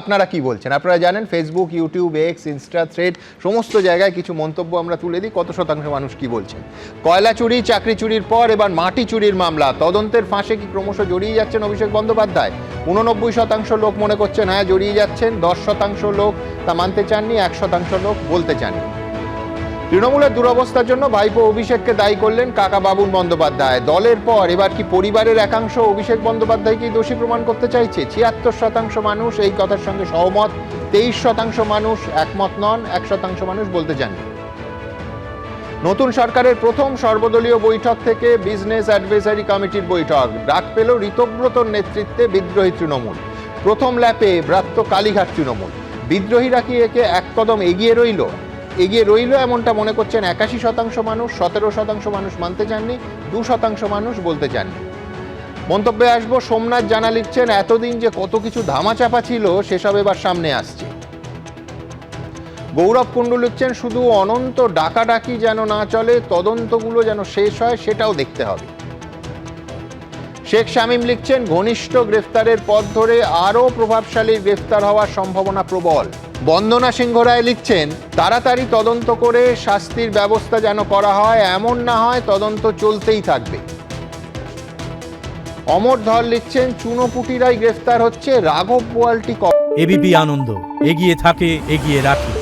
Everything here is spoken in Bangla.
আপনারা কি বলছেন? আপনারা জানেন Facebook, YouTube, x, Insta, thread সমস্ত জায়গায় কিছু মন্তব্য আমরা তুলে দিই। কত শতাংশ মানুষ কি বলছেন? কয়লা চুরি, চাকরি চুরির পর এবার মাটি চুরির মামলা। তদন্তের ফাঁসে কি ক্রমশ জড়িয়ে যাচ্ছেন অভিষেক বন্দ্যোপাধ্যায়? 89% লোক মনে করছেন হ্যাঁ জড়িয়ে যাচ্ছেন, 10% লোক তা মানতে চাননি, 1% লোক বলতে চাননি। তৃণমূলের দুরবস্থার জন্য ভাইপো অভিষেককে দায়ী করলেন কাকা বাবুন বন্দ্যোপাধ্যায়। দলের পর এবার কি পরিবারের একাংশ অভিষেক বন্দ্যোপাধ্যায়কেই দোষী প্রমাণ করতে চাইছে? 76% মানুষ এই কথার সঙ্গে সহমত, 23% মানুষ একমত নন, 1% মানুষ বলতে চান। নতুন সরকারের প্রথম সর্বদলীয় বৈঠক থেকে বিজনেস অ্যাডভাইজারি কমিটির বৈঠক। ডাক পেল ঋতব্রতর নেতৃত্বে বিদ্রোহী তৃণমূল। প্রথম ল্যাপে ব্রাত্য কালীঘাট তৃণমূল। বিদ্রোহীরা কি একে এক কদম এগিয়ে রইল এমনটা মনে করছেন 81% মানুষ, 17% মানুষ মানতে চাননি, 2% মানুষ বলতে চাননি। মন্তব্যে আসবো। সোমনাথ জানা লিখছেন এতদিন যে কত কিছু ধামাচাপা ছিল সেসব এবার সামনে আসছে। গৌরব কুণ্ডু লিখছেন শুধু অনন্ত ডাকাডাকি যেন না চলে, তদন্তগুলো যেন শেষ হয় সেটাও দেখতে হবে। শেখ শামীম লিখছেন ঘনিষ্ঠ গ্রেফতারের পথ ধরে আরও প্রভাবশালী গ্রেফতার হওয়ার সম্ভাবনা প্রবল। বন্দনা সিংহ রায় লিখছেন তাড়াতাড়ি তদন্ত করে শাস্তির ব্যবস্থা যেন করা হয়, এমন না হয় তদন্ত চলতেই থাকবে। অমর ধর লিখছেন চুনোপুটিরাই গ্রেফতার হচ্ছে, রাঘব বোয়ালটি এবিপি আনন্দ এগিয়ে থাকে, এগিয়ে রাখে।